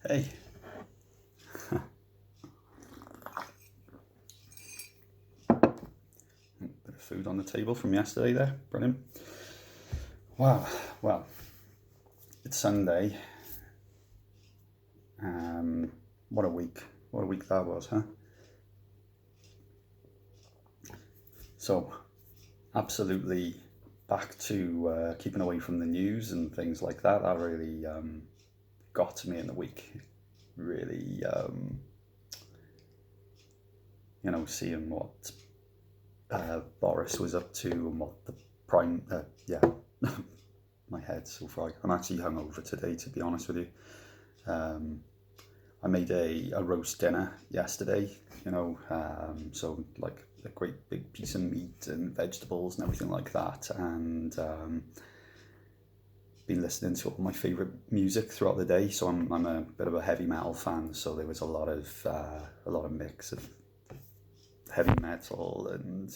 Hey. Bit of food on the table from yesterday there. Brilliant. Wow. Well, it's Sunday. What a week. What a week that was, huh? So, absolutely back to keeping away from the news and things like that. That really got to me in the week. Really, seeing what Boris was up to and what the prime, my head's so fried. I'm actually hungover today, to be honest with you. I made a roast dinner yesterday, so like a great big piece of meat and vegetables and everything like that, and been listening to all my favourite music throughout the day. So I'm a bit of a heavy metal fan, so there was a lot of mix of heavy metal and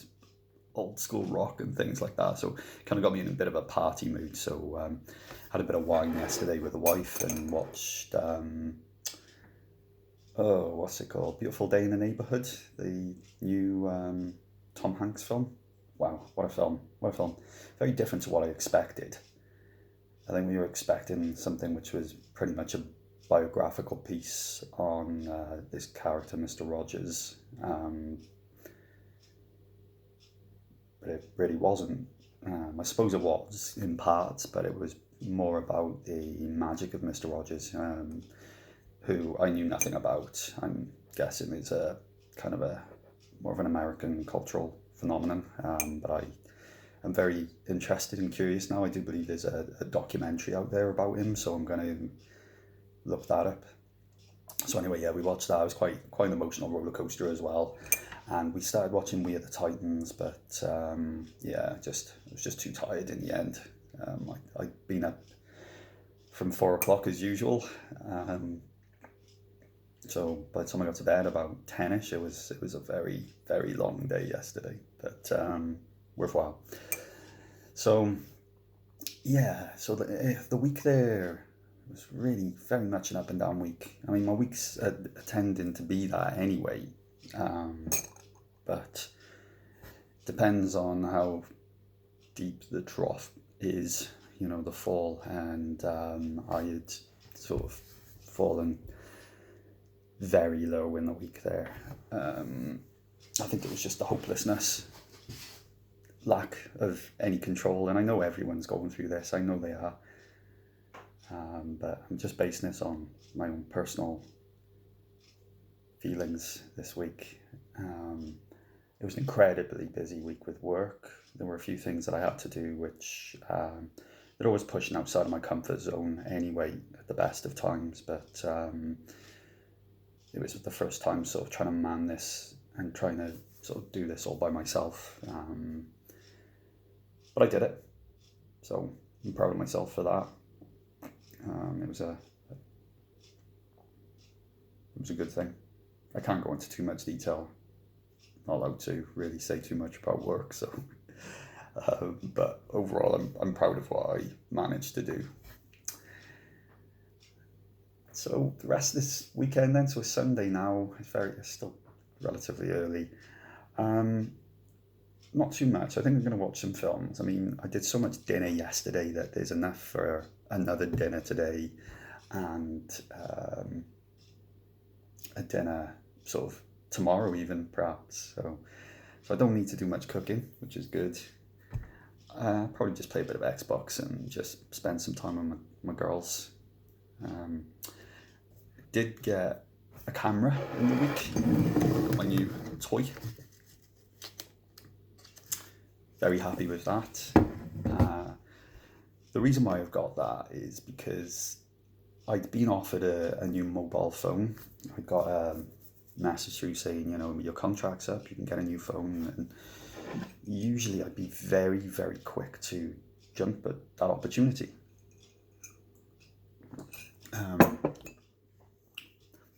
old school rock and things like that. So kind of got me in a bit of a party mood. So had a bit of wine yesterday with the wife and watched what's it called? Beautiful Day in the Neighborhood, the new Tom Hanks film. Wow, what a film! What a film! Very different to what I expected. I think we were expecting something which was pretty much a biographical piece on this character, Mr. Rogers. But it really wasn't. I suppose it was in parts, but it was more about the magic of Mr. Rogers, who I knew nothing about. I'm guessing it's a kind of a more of an American cultural phenomenon, but I am very interested and curious now. I do believe there's a documentary out there about him, so I'm going to look that up. So anyway, yeah, we watched that. It was quite an emotional roller coaster as well. And we started watching We Are the Titans, but I was just too tired in the end. I'd been up from 4 o'clock as usual. So by the time I got to bed about 10ish, it was a very, very long day yesterday, but worthwhile. So yeah, so the week there was really very much an up and down week. I mean, my weeks are tending to be that anyway, but depends on how deep the trough is, the fall, and I had sort of fallen very low in the week there. I think it was just the hopelessness, lack of any control, and I know everyone's going through this. I know they are, but I'm just basing this on my own personal feelings this week. It was an incredibly busy week with work. There were a few things that I had to do which they're always pushing outside of my comfort zone anyway at the best of times, but it was the first time sort of trying to man this and trying to sort of do this all by myself. But I did it. So I'm proud of myself for that. It was a good thing. I can't go into too much detail. Not allowed to really say too much about work. So, but overall, I'm proud of what I managed to do. So the rest of this weekend then, so it's Sunday now, it's still relatively early. Not too much. I think I'm going to watch some films. I mean, I did so much dinner yesterday that there's enough for another dinner today, and a dinner sort of tomorrow even, perhaps. So I don't need to do much cooking, which is good. Probably just play a bit of Xbox and just spend some time with my girls. Did get a camera in the week. Got my new toy. Very happy with that. The reason why I've got that is because I'd been offered a new mobile phone. I got a message through saying, your contract's up, you can get a new phone. And usually I'd be very, very quick to jump at that opportunity.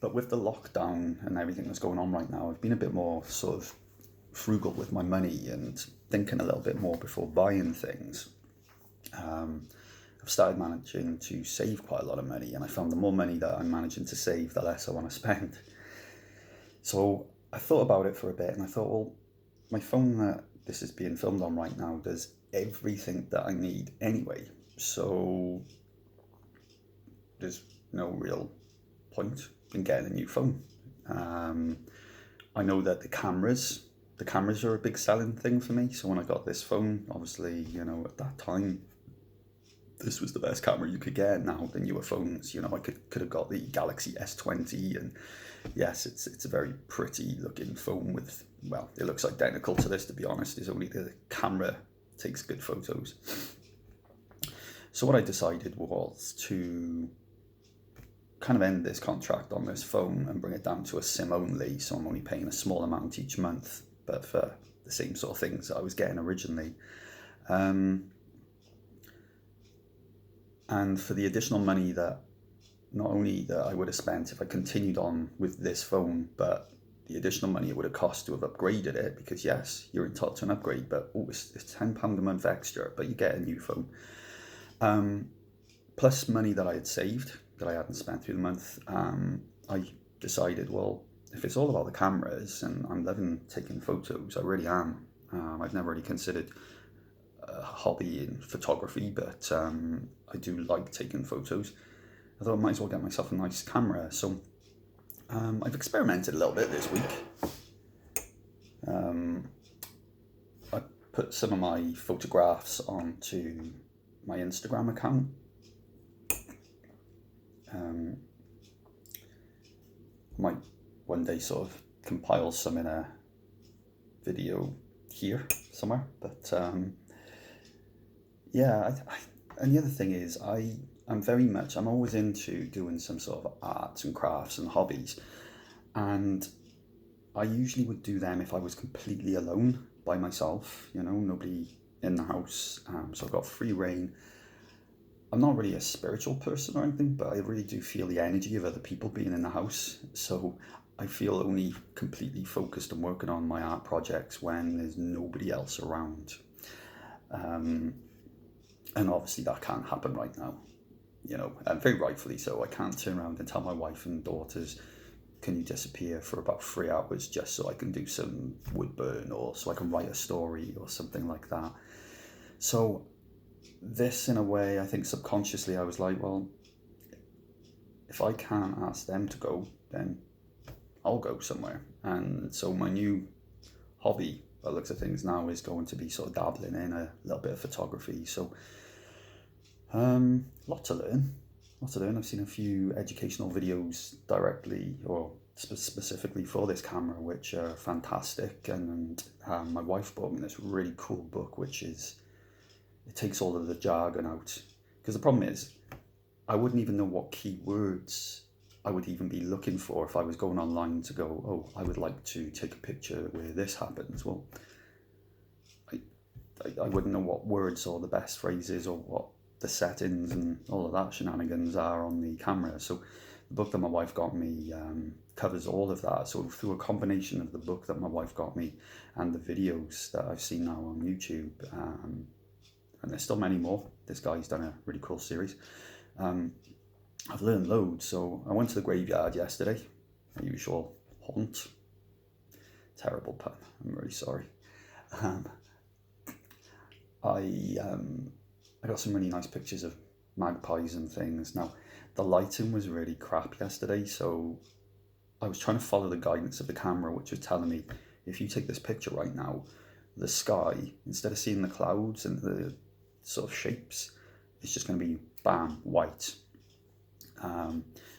But with the lockdown and everything that's going on right now, I've been a bit more sort of frugal with my money and thinking a little bit more before buying things. I've started managing to save quite a lot of money, and I found the more money that I'm managing to save, the less I want to spend. So I thought about it for a bit, and I thought, well, my phone that this is being filmed on right now does everything that I need anyway, so there's no real point in getting a new phone. I know that the cameras are a big selling thing for me. So when I got this phone, obviously, at that time, this was the best camera you could get. Now the newer phones, I could have got the Galaxy S20, and yes, it's a very pretty looking phone with, well, it looks identical to this, to be honest. It's only the camera takes good photos. So what I decided was to kind of end this contract on this phone and bring it down to a SIM only, so I'm only paying a small amount each month, but for the same sort of things that I was getting originally. And for the additional money that not only that I would have spent if I continued on with this phone, but the additional money it would have cost to have upgraded it, because yes, you're entitled to an upgrade, but it's £10 a month extra, but you get a new phone. Plus money that I had saved, that I hadn't spent through the month, I decided, well, if it's all about the cameras, and I'm loving taking photos, I really am. I've never really considered a hobby in photography, but I do like taking photos. I thought I might as well get myself a nice camera. So I've experimented a little bit this week. I put some of my photographs onto my Instagram account. Might one day sort of compile some in a video here somewhere, but yeah, and the other thing is I'm always into doing some sort of arts and crafts and hobbies, and I usually would do them if I was completely alone by myself, nobody in the house, so I've got free reign. I'm not really a spiritual person or anything, but I really do feel the energy of other people being in the house. So I feel only completely focused and working on my art projects when there's nobody else around. And obviously that can't happen right now, and very rightfully so. I can't turn around and tell my wife and daughters, can you disappear for about 3 hours just so I can do some wood burn, or so I can write a story or something like that. So this, in a way, I think subconsciously I was like, well, if I can't ask them to go, then I'll go somewhere. And so my new hobby, by the looks of things now, is going to be sort of dabbling in a little bit of photography. So lot to learn. I've seen a few educational videos directly or specifically for this camera, which are fantastic. And my wife bought me this really cool book, which is, it takes all of the jargon out, because the problem is I wouldn't even know what keywords I would even be looking for if I was going online to go, oh, I would like to take a picture where this happens. Well, I wouldn't know what words or the best phrases or what the settings and all of that shenanigans are on the camera. So the book that my wife got me covers all of that. So through a combination of the book that my wife got me and the videos that I've seen now on YouTube, and there's still many more. This guy's done a really cool series. I've learned loads. So I went to the graveyard yesterday, my usual haunt. Terrible pun, I'm really sorry. I got some really nice pictures of magpies and things. Now, the lighting was really crap yesterday, so I was trying to follow the guidance of the camera, which was telling me, if you take this picture right now, the sky, instead of seeing the clouds and the sort of shapes, it's just going to be bam, white.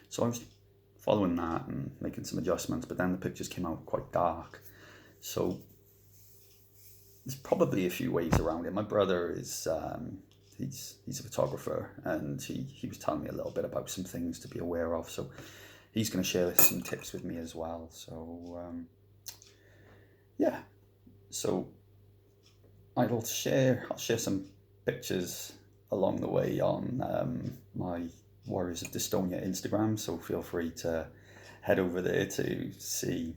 So I was following that and making some adjustments, but then the pictures came out quite dark. So there's probably a few ways around it. My brother is he's a photographer, and he was telling me a little bit about some things to be aware of. So he's going to share some tips with me as well. So yeah, so I'll share some pictures along the way on my Warriors of Dystonia Instagram. So feel free to head over there to see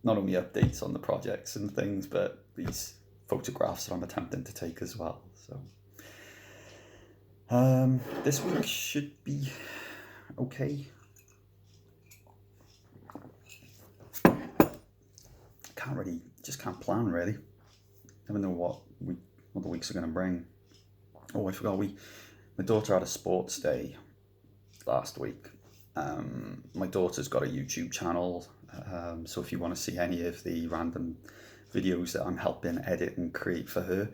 not only updates on the projects and things, but these photographs that I'm attempting to take as well. So This week should be okay. Just can't plan really. Never know what the weeks are going to bring. Oh, I forgot. My daughter had a sports day last week. My daughter's got a YouTube channel, so if you want to see any of the random videos that I'm helping edit and create for her,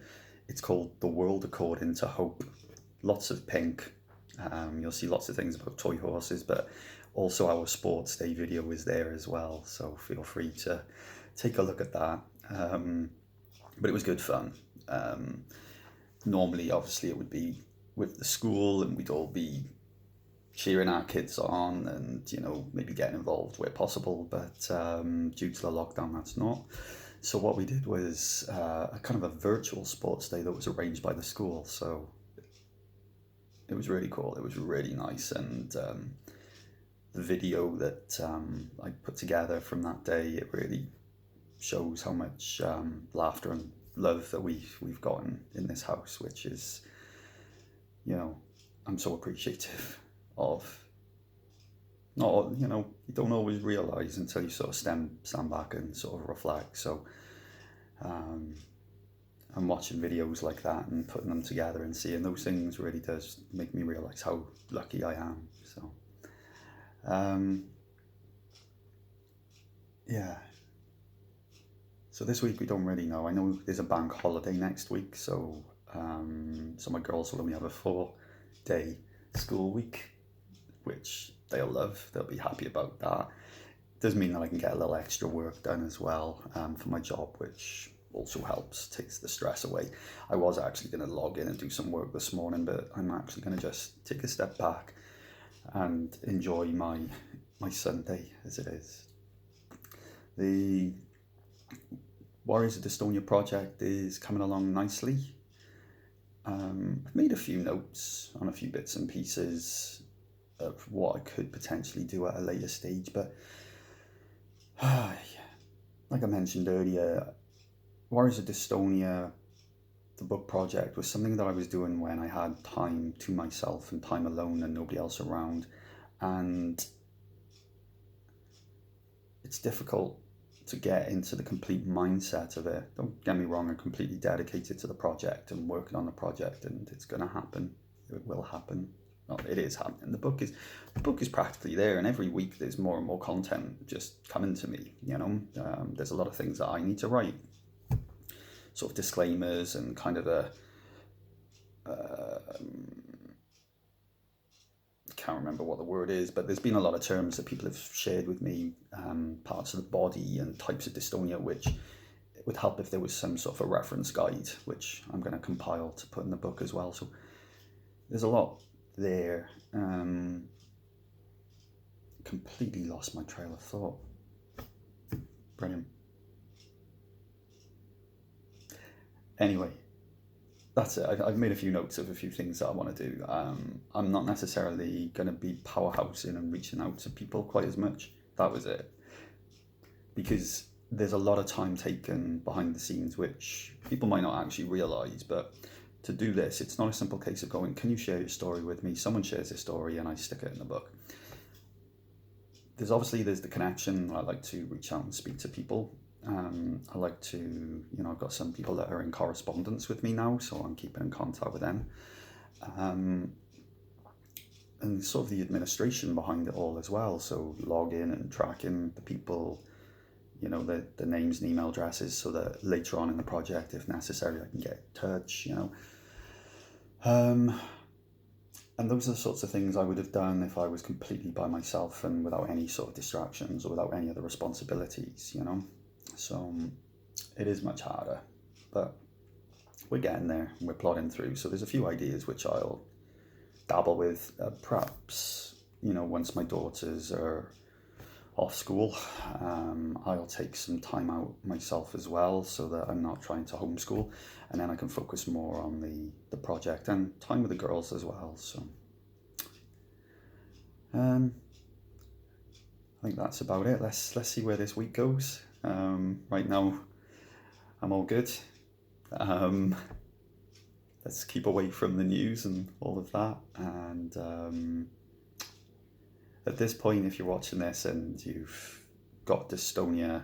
it's called The World According to Hope. Lots of pink. You'll see lots of things about toy horses, but also our sports day video is there as well, so feel free to take a look at that. But it was good fun. Normally, obviously, it would be with the school and we'd all be cheering our kids on and, maybe getting involved where possible, but due to the lockdown, that's not. So what we did was a kind of a virtual sports day that was arranged by the school. So it was really cool. It was really nice. And the video that I put together from that day, it really shows how much laughter and love that we've gotten in this house, which is, I'm so appreciative of. Not, you don't always realize until you sort of stand back and sort of reflect. So I'm watching videos like that and putting them together and seeing those things really does make me realize how lucky I am. So yeah. So this week we don't really know. I know there's a bank holiday next week, so my girls will only have a 4-day school week, which they'll love. They'll be happy about that. Does mean that I can get a little extra work done as well for my job, which also helps, takes the stress away. I was actually going to log in and do some work this morning, but I'm actually going to just take a step back and enjoy my Sunday as it is. The Warriors of Dystonia project is coming along nicely. I've made a few notes on a few bits and pieces of what I could potentially do at a later stage, but like I mentioned earlier, Warriors of Dystonia, the book project, was something that I was doing when I had time to myself and time alone and nobody else around, and it's difficult to get into the complete mindset of it. Don't get me wrong, I'm completely dedicated to the project and working on the project, and it's going to happen. It will happen. Well, it is happening. The book is practically there, and every week there's more and more content just coming to me. There's a lot of things that I need to write, sort of disclaimers and kind of can't remember what the word is, but there's been a lot of terms that people have shared with me, parts of the body and types of dystonia, which it would help if there was some sort of a reference guide, which I'm going to compile to put in the book as well. So there's a lot there. Completely lost my trail of thought. Brilliant. Anyway, that's it. I've made a few notes of a few things that I want to do. I'm not necessarily going to be powerhousing and reaching out to people quite as much. That was it. Because there's a lot of time taken behind the scenes, which people might not actually realise, but to do this, it's not a simple case of going, can you share your story with me? Someone shares their story and I stick it in the book. There's the connection. I like to reach out and speak to people. I like to, I've got some people that are in correspondence with me now, so I'm keeping in contact with them. And sort of the administration behind it all as well. So logging and tracking the people, the names and email addresses, so that later on in the project, if necessary, I can get in touch, And those are the sorts of things I would have done if I was completely by myself and without any sort of distractions or without any other responsibilities, So it is much harder, but we're getting there and we're plodding through. So there's a few ideas which I'll dabble with, perhaps, once my daughters are off school, I'll take some time out myself as well, so that I'm not trying to homeschool, and then I can focus more on the project and time with the girls as well. So I think that's about it. Let's see where this week goes. Right now I'm all good. let's keep away from the news and all of that. And at this point, if you're watching this and you've got dystonia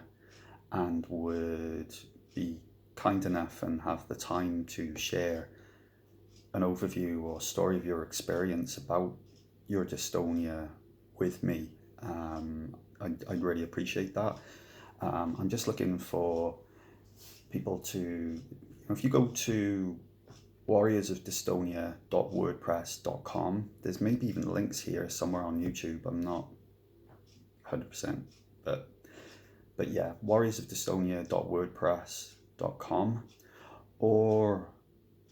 and would be kind enough and have the time to share an overview or story of your experience about your dystonia with me, I'd really appreciate that. I'm just looking for people to, if you go to warriorsofdystonia.wordpress.com, there's maybe even links here somewhere on YouTube, I'm not 100%, but yeah, warriorsofdystonia.wordpress.com, or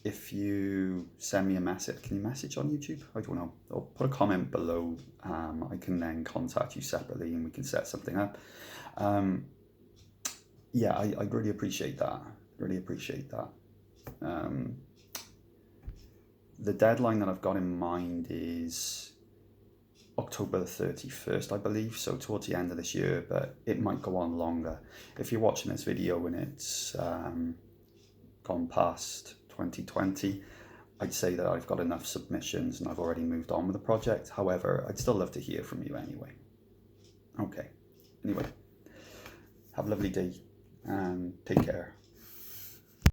if you send me a message, can you message on YouTube? I don't know, or put a comment below. I can then contact you separately and we can set something up. Yeah, I'd really appreciate that. The deadline that I've got in mind is October the 31st, I believe, so towards the end of this year, but it might go on longer. If you're watching this video and it's gone past 2020, I'd say that I've got enough submissions and I've already moved on with the project. However, I'd still love to hear from you anyway. Okay, anyway, have a lovely day and take care.